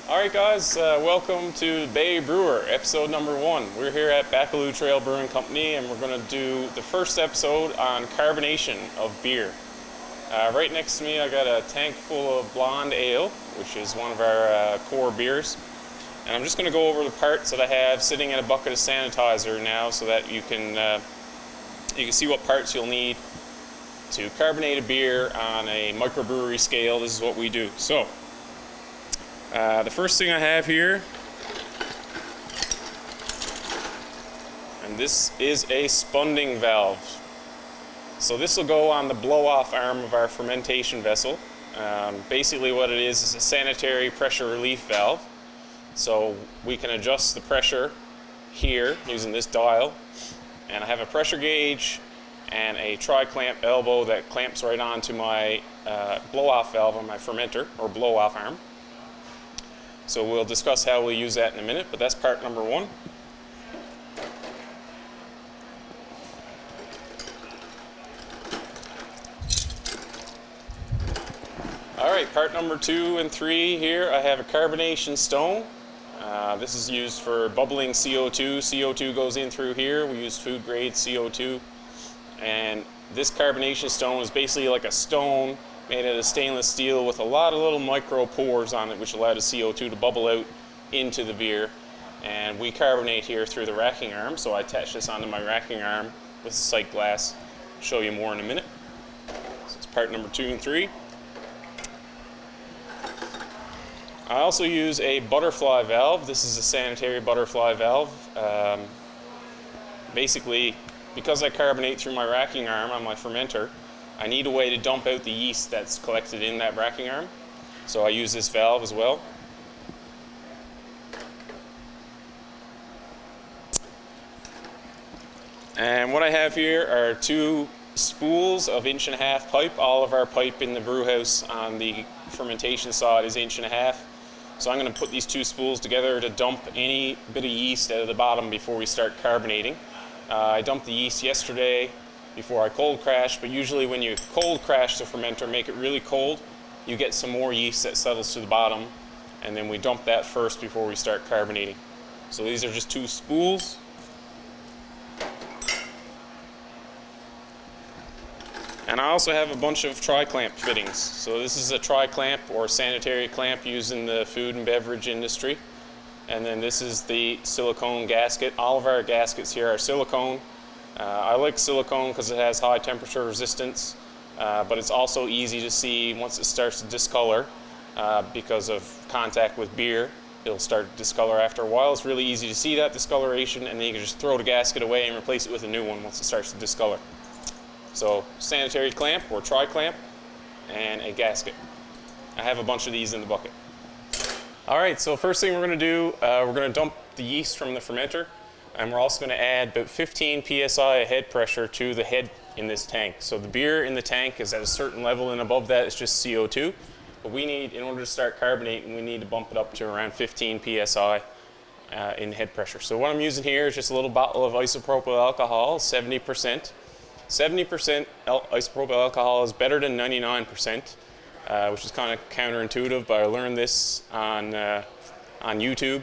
Alright guys, welcome to Bay Brewer, episode number 1. We're here at Bacaloo Trail Brewing Company and we're going to do the first episode on carbonation of beer. Right next to me I got a tank full of blonde ale, which is one of our core beers. And I'm just going to go over the parts that I have sitting in a bucket of sanitizer now so that you can see what parts you'll need to carbonate a beer on a microbrewery scale. This is what we do. So, the first thing I have here, and this is a spunding valve. So this will go on the blow-off arm of our fermentation vessel. Basically what it is a sanitary pressure relief valve. So we can adjust the pressure here using this dial. And I have a pressure gauge and a tri-clamp elbow that clamps right onto my blow-off valve on my fermenter, or blow-off arm. So we'll discuss how we'll use that in a minute, but that's part number 1. Alright, part number 2 and 3 here, I have a carbonation stone. This is used for bubbling CO2. CO2 goes in through here. We use food grade CO2. And this carbonation stone is basically like a stone made out of stainless steel with a lot of little micro pores on it, which allow the CO2 to bubble out into the beer. And we carbonate here through the racking arm, so I attach this onto my racking arm with a sight glass. I'll show you more in a minute. So it's part number 2 and 3. I also use a butterfly valve. This is a sanitary butterfly valve. Basically, because I carbonate through my racking arm on my fermenter, I need a way to dump out the yeast that's collected in that racking arm. So I use this valve as well. And what I have here are 2 spools of 1.5" pipe. All of our pipe in the brew house on the fermentation side is 1.5". So I'm going to put these 2 spools together to dump any bit of yeast out of the bottom before we start carbonating. I dumped the yeast yesterday before I cold crash, but usually when you cold crash the fermenter, make it really cold, you get some more yeast that settles to the bottom, and then we dump that first before we start carbonating. So these are just 2 spools. And I also have a bunch of tri-clamp fittings. So this is a tri-clamp or sanitary clamp used in the food and beverage industry. And then this is the silicone gasket. All of our gaskets here are silicone. I like silicone because it has high temperature resistance, but it's also easy to see once it starts to discolor because of contact with beer. It'll start to discolor after a while. It's really easy to see that discoloration, and then you can just throw the gasket away and replace it with a new one once it starts to discolor. So sanitary clamp or tri-clamp and a gasket. I have a bunch of these in the bucket. Alright, so first thing we're going to do, we're going to dump the yeast from the fermenter, and we're also going to add about 15 psi of head pressure to the head in this tank. So the beer in the tank is at a certain level, and above that is just CO2. But we need, in order to start carbonating, we need to bump it up to around 15 psi in head pressure. So what I'm using here is just a little bottle of isopropyl alcohol, 70%. 70% isopropyl alcohol is better than 99%. Which is kind of counterintuitive, but I learned this on YouTube.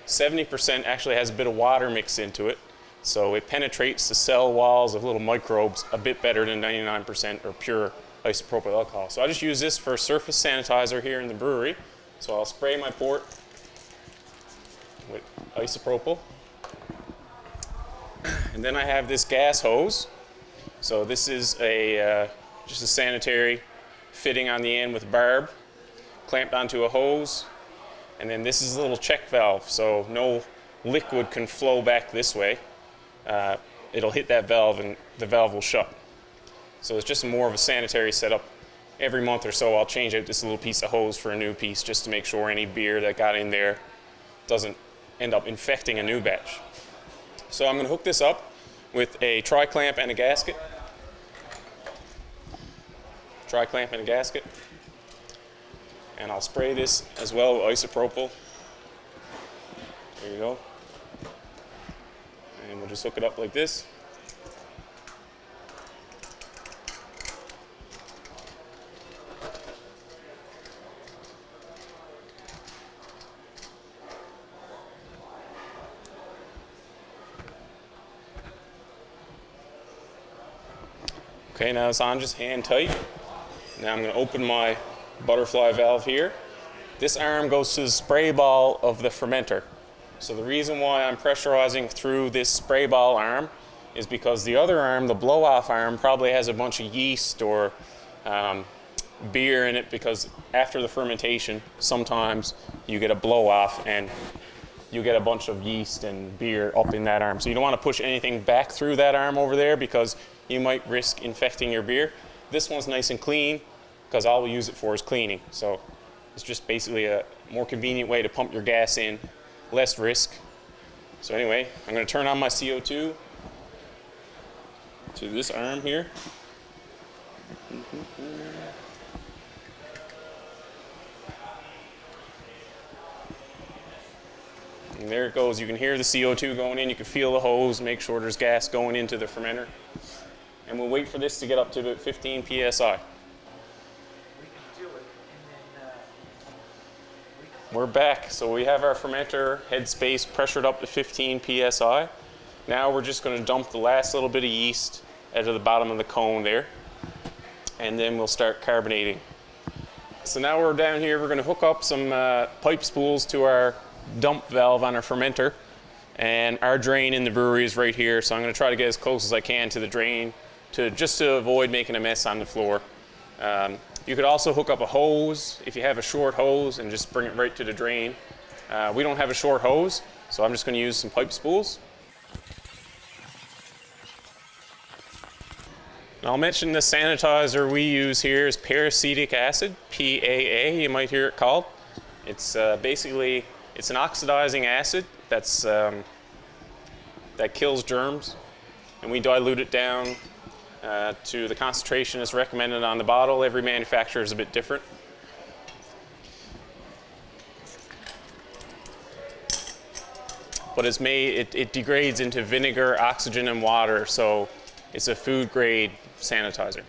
70% actually has a bit of water mixed into it, so it penetrates the cell walls of little microbes a bit better than 99% or pure isopropyl alcohol. So I just use this for surface sanitizer here in the brewery. So I'll spray my port with isopropyl. And then I have this gas hose. So this is just a sanitary fitting on the end with barb, clamped onto a hose. And then this is a little check valve, so no liquid can flow back this way. It'll hit that valve and the valve will shut. So it's just more of a sanitary setup. Every month or so I'll change out this little piece of hose for a new piece just to make sure any beer that got in there doesn't end up infecting a new batch. So I'm going to hook this up with a tri-clamp and a gasket. Tri-clamp and a gasket. And I'll spray this as well with isopropyl. There you go. And we'll just hook it up like this. Okay, now it's on just hand tight. Now I'm going to open my butterfly valve here. This arm goes to the spray ball of the fermenter. So the reason why I'm pressurizing through this spray ball arm is because the other arm, the blow-off arm, probably has a bunch of yeast or beer in it, because after the fermentation, sometimes you get a blow-off and you get a bunch of yeast and beer up in that arm. So you don't want to push anything back through that arm over there because you might risk infecting your beer. This one's nice and clean because all we use it for is cleaning. So it's just basically a more convenient way to pump your gas in, less risk. So anyway, I'm going to turn on my CO2 to this arm here. And there it goes. You can hear the CO2 going in. You can feel the hose. Make sure there's gas going into the fermenter. And we'll wait for this to get up to about 15 psi. We're back. So we have our fermenter headspace pressured up to 15 psi. Now we're just going to dump the last little bit of yeast out of the bottom of the cone there. And then we'll start carbonating. So now we're down here. We're going to hook up some pipe spools to our dump valve on our fermenter, and our drain in the brewery is right here, so I'm going to try to get as close as I can to the drain just to avoid making a mess on the floor. You could also hook up a hose if you have a short hose and just bring it right to the drain. We don't have a short hose, so I'm just going to use some pipe spools. Now I'll mention the sanitizer we use here is peracetic acid, PAA, you might hear it called. It's basically it's an oxidizing acid that kills germs, and we dilute it down to the concentration that's recommended on the bottle. Every manufacturer is a bit different. But it's it degrades into vinegar, oxygen, and water, so it's a food grade sanitizer.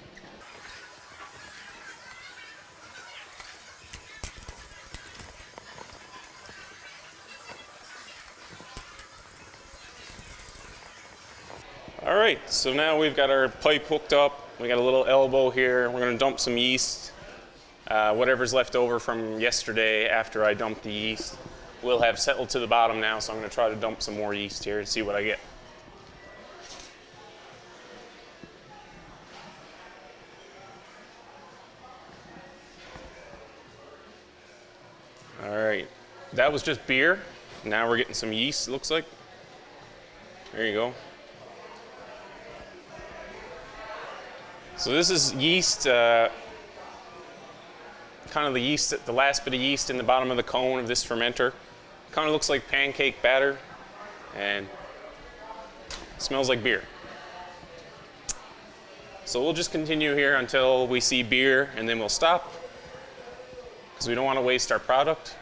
All right, so now we've got our pipe hooked up. We got a little elbow here. We're going to dump some yeast. Whatever's left over from yesterday after I dumped the yeast will have settled to the bottom now, so I'm going to try to dump some more yeast here and see what I get. All right, that was just beer. Now we're getting some yeast, it looks like. There you go. So this is yeast, kind of the last bit of yeast in the bottom of the cone of this fermenter. Kind of looks like pancake batter and smells like beer. So we'll just continue here until we see beer, and then we'll stop because we don't want to waste our product.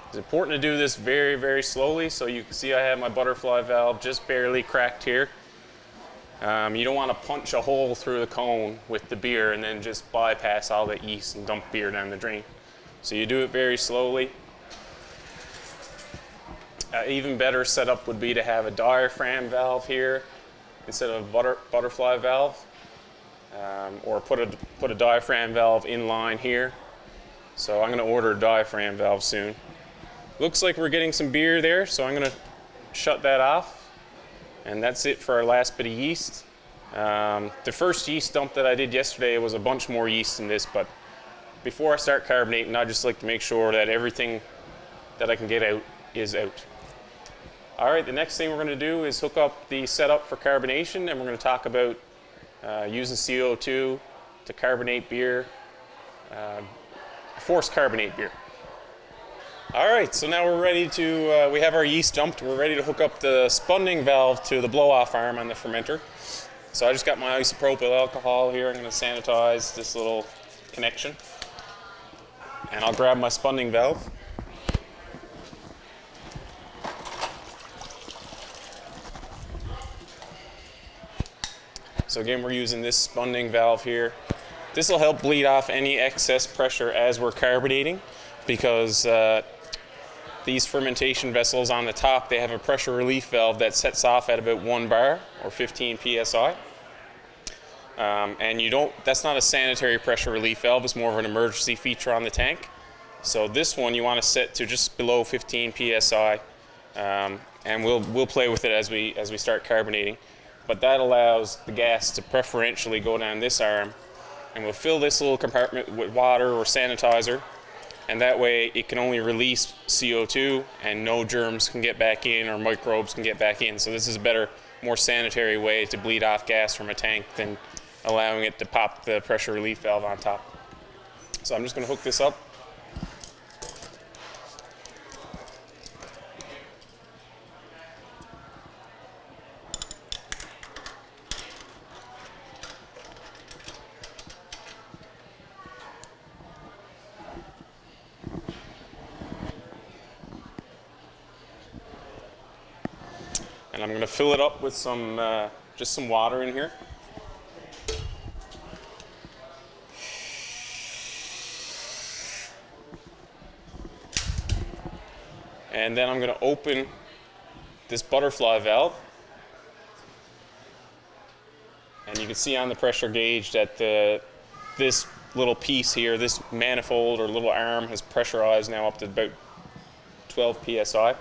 It's important to do this very, very slowly. So you can see I have my butterfly valve just barely cracked here. You don't want to punch a hole through the cone with the beer and then just bypass all that yeast and dump beer down the drain. So you do it very slowly. Even better setup would be to have a diaphragm valve here instead of a butterfly valve, or put a diaphragm valve in line here. So I'm going to order a diaphragm valve soon. Looks like we're getting some beer there, so I'm going to shut that off. And that's it for our last bit of yeast. The first yeast dump that I did yesterday was a bunch more yeast than this, but before I start carbonating, I just like to make sure that everything that I can get out is out. All right, the next thing we're going to do is hook up the setup for carbonation, and we're going to talk about using CO2 to carbonate beer, forced carbonate beer. All right, so now we're ready to, we have our yeast dumped. We're ready to hook up the spunding valve to the blow-off arm on the fermenter. So I just got my isopropyl alcohol here. I'm going to sanitize this little connection. And I'll grab my spunding valve. So again, we're using this spunding valve here. This will help bleed off any excess pressure as we're carbonating, because these fermentation vessels on the top, they have a pressure relief valve that sets off at about 1 bar or 15 psi. And that's not a sanitary pressure relief valve, it's more of an emergency feature on the tank. So this one you want to set to just below 15 psi, and we'll play with it as we start carbonating. But that allows the gas to preferentially go down this arm, and we'll fill this little compartment with water or sanitizer, and that way it can only release CO2 and no germs can get back in or microbes can get back in. So this is a better, more sanitary way to bleed off gas from a tank than allowing it to pop the pressure relief valve on top. So I'm just going to hook this up. And I'm going to fill it up with some just some water in here. And then I'm going to open this butterfly valve. And you can see on the pressure gauge that this little piece here, this manifold or little arm, has pressurized now up to about 12 psi.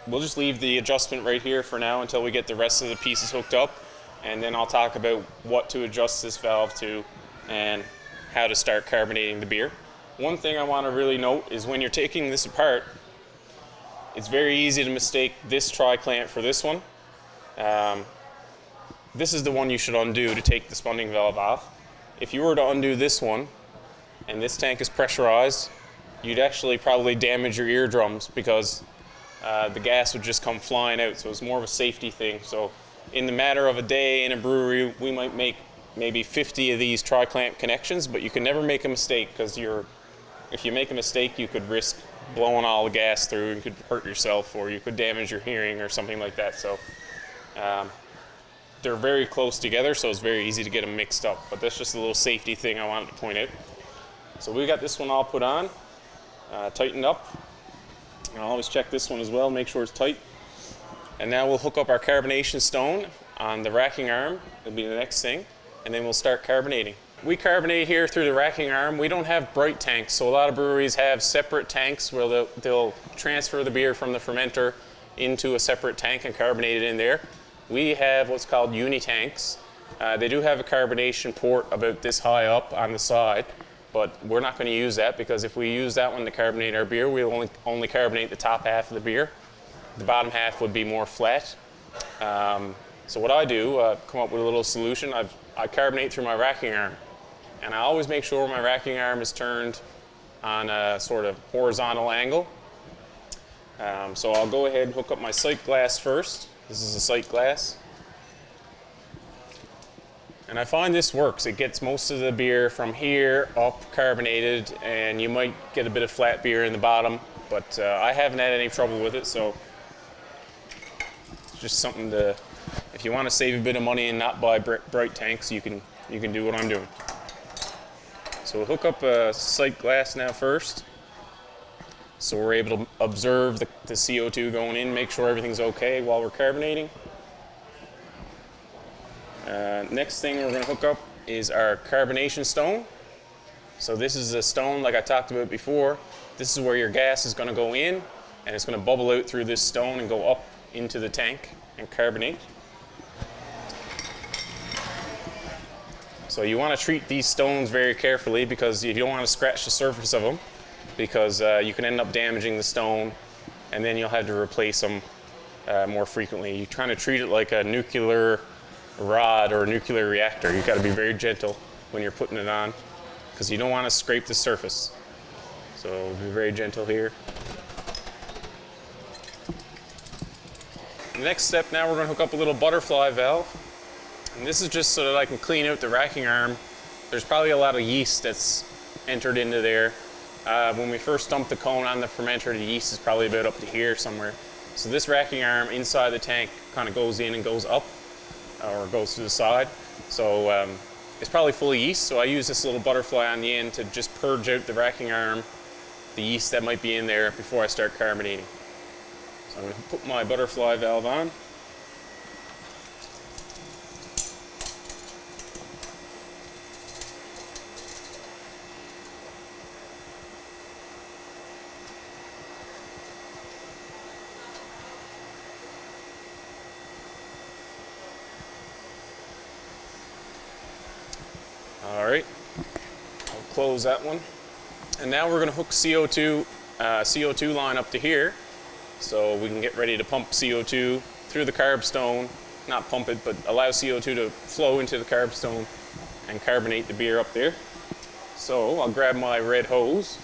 We'll just leave the adjustment right here for now until we get the rest of the pieces hooked up, and then I'll talk about what to adjust this valve to and how to start carbonating the beer. One thing I want to really note is when you're taking this apart, it's very easy to mistake this tri-clamp for this one. This is the one you should undo to take the spunding valve off. If you were to undo this one and this tank is pressurized, you'd actually probably damage your eardrums because the gas would just come flying out. So it's more of a safety thing. So in the matter of a day in a brewery, we might make maybe 50 of these tri-clamp connections, but you can never make a mistake because if you make a mistake, you could risk blowing all the gas through and you could hurt yourself, or you could damage your hearing or something like that. So they're very close together, so it's very easy to get them mixed up. But that's just a little safety thing I wanted to point out. So we got this one all put on, tightened up. And I'll always check this one as well, make sure it's tight. And now we'll hook up our carbonation stone on the racking arm. It'll be the next thing. And then we'll start carbonating. We carbonate here through the racking arm. We don't have brite tanks, so a lot of breweries have separate tanks where they'll transfer the beer from the fermenter into a separate tank and carbonate it in there. We have what's called Unitanks. They do have a carbonation port about this high up on the side, but we're not going to use that because if we use that one to carbonate our beer, we'll only carbonate the top half of the beer. The bottom half would be more flat. So what I do, come up with a little solution. I carbonate through my racking arm. And I always make sure my racking arm is turned on a sort of horizontal angle. So I'll go ahead and hook up my sight glass first. This is a sight glass. And I find this works. It gets most of the beer from here up carbonated, and you might get a bit of flat beer in the bottom, but I haven't had any trouble with it, so it's just something to, if you want to save a bit of money and not buy brite tanks, you can do what I'm doing. So we'll hook up a sight glass now first, so we're able to observe the CO2 going in, make sure everything's okay while we're carbonating. Next thing we're going to hook up is our carbonation stone. So this is a stone like I talked about before. This is where your gas is going to go in, and it's going to bubble out through this stone and go up into the tank and carbonate. So you want to treat these stones very carefully because you don't want to scratch the surface of them, because you can end up damaging the stone and then you'll have to replace them more frequently. You're trying to treat it like a nuclear rod or a nuclear reactor. You've got to be very gentle when you're putting it on because you don't want to scrape the surface. So be very gentle here. The next step now, we're going to hook up a little butterfly valve. And this is just so that I can clean out the racking arm. There's probably a lot of yeast that's entered into there. When we first dump the cone on the fermenter, the yeast is probably about up to here somewhere. So this racking arm inside the tank kind of goes in and goes up, or goes to the side. So it's probably full of yeast, so I use this little butterfly on the end to just purge out the racking arm the yeast that might be in there before I start carbonating. So I'm going to put my butterfly valve on. All right, I'll close that one. And now we're going to hook CO2 line up to here so we can get ready to pump CO2 through the carb stone. Not pump it, but allow CO2 to flow into the carb stone and carbonate the beer up there. So I'll grab my red hose.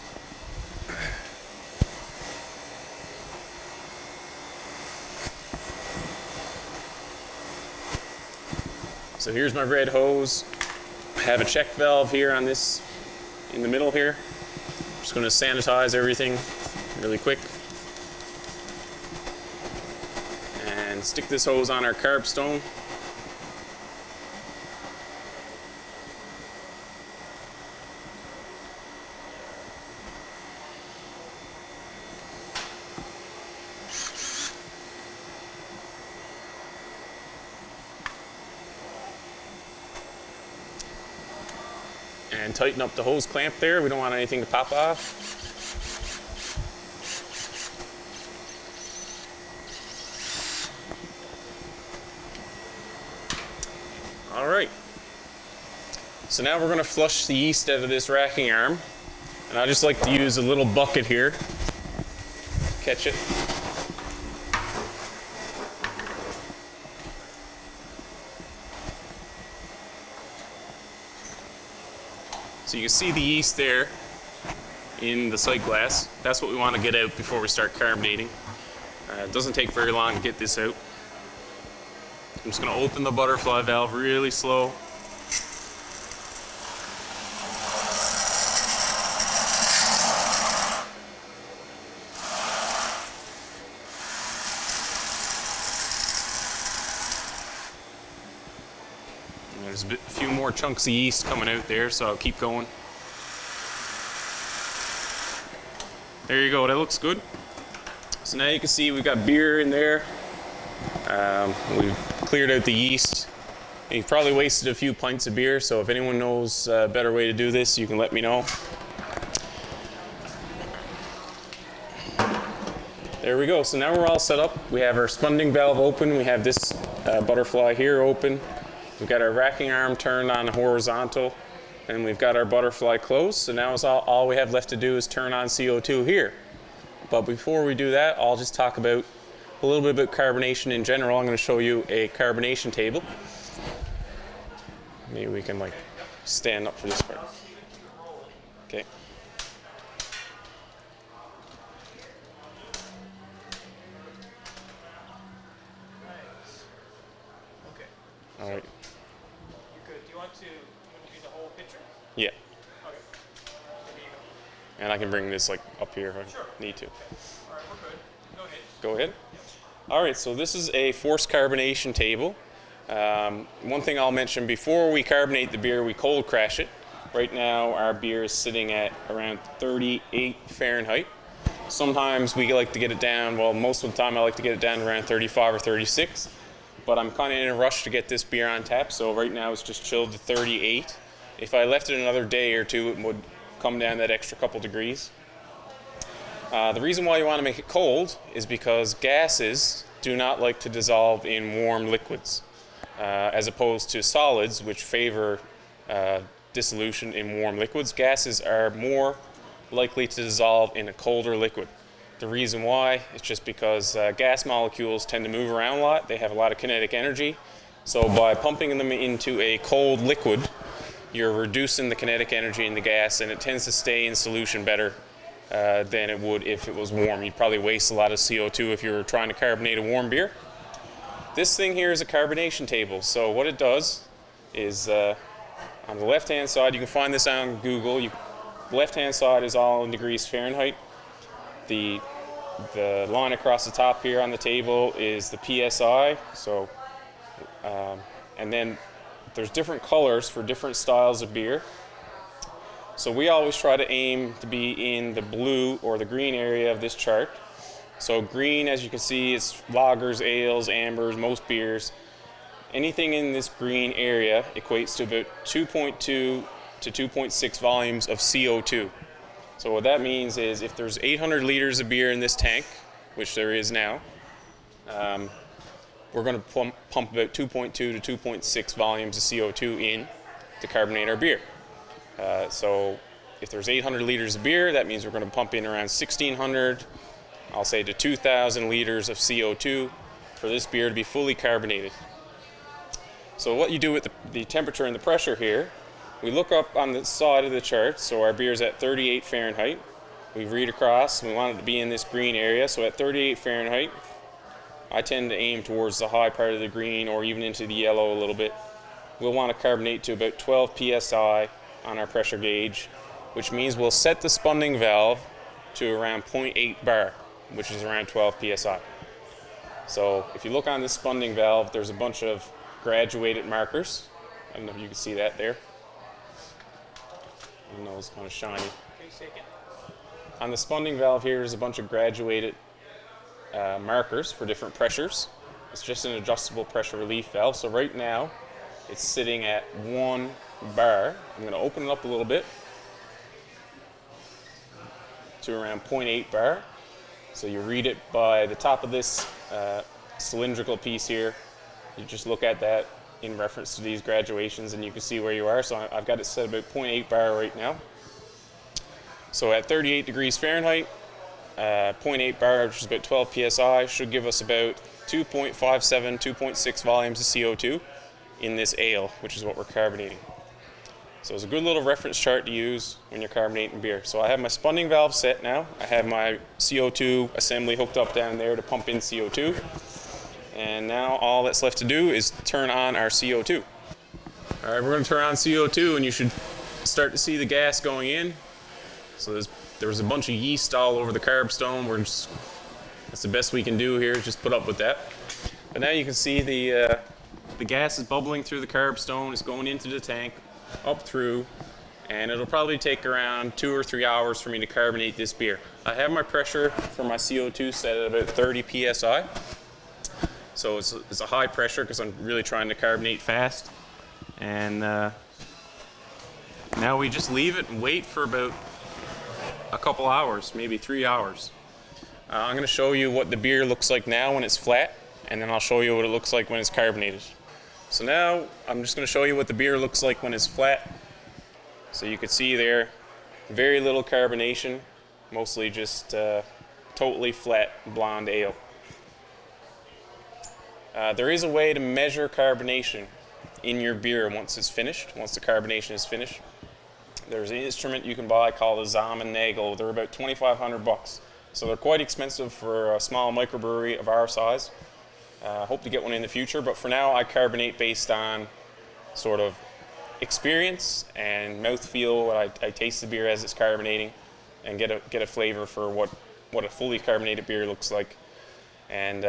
So here's my red hose. I have a check valve here on this, in the middle here. I'm just going to sanitize everything really quick. And stick this hose on our carb stone. And tighten up the hose clamp there. We don't want anything to pop off. All right. So now we're going to flush the yeast out of this racking arm. And I just like to use a little bucket here. Catch it. So you can see the yeast there in the sight glass. That's what we want to get out before we start carbonating. It doesn't take very long to get this out. I'm just going to open the butterfly valve really slow. There's a few more chunks of yeast coming out there, so I'll keep going. There you go, that looks good. So now you can see we've got beer in there. We've cleared out the yeast. You've probably wasted a few pints of beer, so if anyone knows a better way to do this, you can let me know. There we go, so now we're all set up. We have our spunding valve open, we have this butterfly here open. We've got our racking arm turned on horizontal, and we've got our butterfly closed. So now all we have left to do is turn on CO2 here. But before we do that, I'll just talk about a little bit about carbonation in general. I'm going to show you a carbonation table. Maybe we can stand up for this part. Okay. All right. Yeah. Okay. And I can bring this up here if I need to. All right, we're good. Go ahead. Go ahead. Yep. All right, so this is a forced carbonation table. One thing I'll mention, before we carbonate the beer, we cold crash it. Right now our beer is sitting at around 38 Fahrenheit. Sometimes we like to get it down, well, most of the time I like to get it down to around 35 or 36. But I'm kind of in a rush to get this beer on tap, so right now it's just chilled to 38. If I left it another day or two, it would come down that extra couple degrees. The reason why you want to make it cold is because gases do not like to dissolve in warm liquids, as opposed to solids, which favor dissolution in warm liquids. Gases are more likely to dissolve in a colder liquid. The reason why is just because gas molecules tend to move around a lot. They have a lot of kinetic energy. So by pumping them into a cold liquid, you're reducing the kinetic energy in the gas, and it tends to stay in solution better than it would if it was warm. You'd probably waste a lot of CO2 if you were trying to carbonate a warm beer. This thing here is a carbonation table. So what it does is on the left-hand side, you can find this on Google. The left-hand side is all in degrees Fahrenheit. The line across the top here on the table is the PSI. So, and then there's different colors for different styles of beer. So we always try to aim to be in the blue or the green area of this chart. So green, as you can see, is lagers, ales, ambers, most beers. Anything in this green area equates to about 2.2 to 2.6 volumes of CO2. So what that means is if there's 800 liters of beer in this tank, which there is now, we're going to pump about 2.2 to 2.6 volumes of CO2 in to carbonate our beer. So if there's 800 liters of beer, that means we're going to pump in around 1,600, I'll say to 2,000 liters of CO2 for this beer to be fully carbonated. So what you do with the temperature and the pressure here, we look up on the side of the chart, so our beer's at 38 Fahrenheit. We read across, we want it to be in this green area, so at 38 Fahrenheit, I tend to aim towards the high part of the green or even into the yellow a little bit. We'll want to carbonate to about 12 psi on our pressure gauge, which means we'll set the spunding valve to around 0.8 bar, which is around 12 psi. So if you look on this spunding valve, there's a bunch of graduated markers. I don't know if you can see that there. I know it's kind of shiny. On the spunding valve here is a bunch of graduated markers for different pressures. It's just an adjustable pressure relief valve. So right now it's sitting at 1 bar. I'm going to open it up a little bit to around 0.8 bar. So you read it by the top of this cylindrical piece here. You just look at that in reference to these graduations and you can see where you are. So I've got it set about 0.8 bar right now. So at 38 degrees Fahrenheit, 0.8 bar, which is about 12 psi, should give us about 2.57, 2.6 volumes of CO2 in this ale, which is what we're carbonating. So it's a good little reference chart to use when you're carbonating beer. So I have my spunding valve set now. I have my CO2 assembly hooked up down there to pump in CO2. And now all that's left to do is turn on our CO2. All right, we're going to turn on CO2 and you should start to see the gas going in. So there was a bunch of yeast all over the carb stone. That's the best we can do here, is just put up with that. But now you can see the gas is bubbling through the carb stone. It's going into the tank, up through, and it'll probably take around 2 or 3 hours for me to carbonate this beer. I have my pressure for my CO2 set at about 30 psi. So it's a high pressure because I'm really trying to carbonate fast. And now we just leave it and wait for about a couple hours, maybe 3 hours. I'm going to show you what the beer looks like now when it's flat, and then I'll show you what it looks like when it's carbonated. So now I'm just going to show you what the beer looks like when it's flat. So you can see there, very little carbonation, mostly just totally flat blonde ale. There is a way to measure carbonation in your beer once it's finished, once the carbonation is finished. There's an instrument you can buy called a Zahn & Nagel. They're about $2,500. So they're quite expensive for a small microbrewery of our size. Hope to get one in the future, but for now I carbonate based on sort of experience and mouthfeel. I taste the beer as it's carbonating and get a flavor for what a fully carbonated beer looks like. And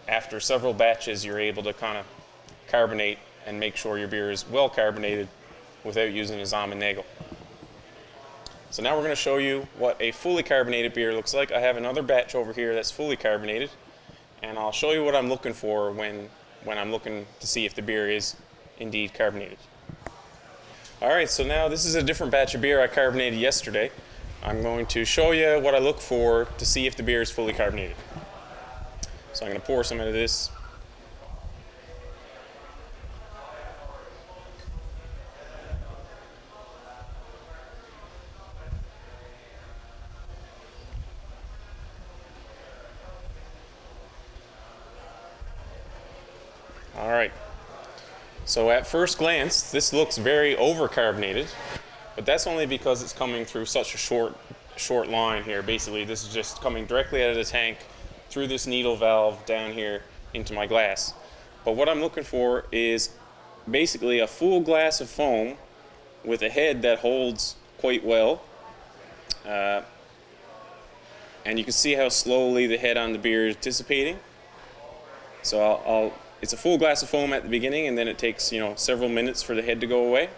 after several batches, you're able to kind of carbonate and make sure your beer is well carbonated without using a Zahn & Nagel. So now we're going to show you what a fully carbonated beer looks like. I have another batch over here that's fully carbonated, and I'll show you what I'm looking for when I'm looking to see if the beer is indeed carbonated. All right, so now this is a different batch of beer I carbonated yesterday. I'm going to show you what I look for to see if the beer is fully carbonated. So I'm going to pour some into this. All right. So at first glance, this looks very overcarbonated, but that's only because it's coming through such a short line here. Basically, this is just coming directly out of the tank through this needle valve down here into my glass. But what I'm looking for is basically a full glass of foam with a head that holds quite well. And you can see how slowly the head on the beer is dissipating. So it's a full glass of foam at the beginning, and then it takes several minutes for the head to go away.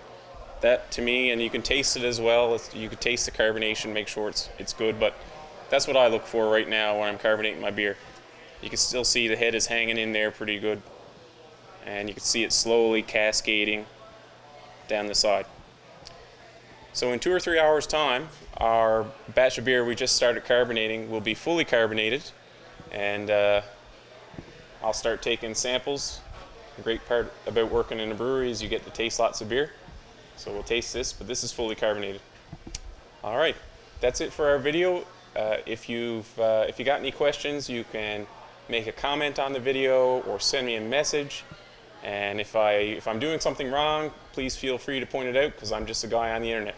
that to me, and you can taste it as well. You can taste the carbonation, make sure it's good, but that's what I look for right now when I'm carbonating my beer. You can still see the head is hanging in there pretty good, and you can see it slowly cascading down the side. So in 2 or 3 hours time, our batch of beer we just started carbonating will be fully carbonated, and I'll start taking samples. The great part about working in a brewery is you get to taste lots of beer. So we'll taste this, but this is fully carbonated. All right, that's it for our video. If you got any questions, you can make a comment on the video or send me a message. And if I'm doing something wrong, please feel free to point it out, because I'm just a guy on the internet.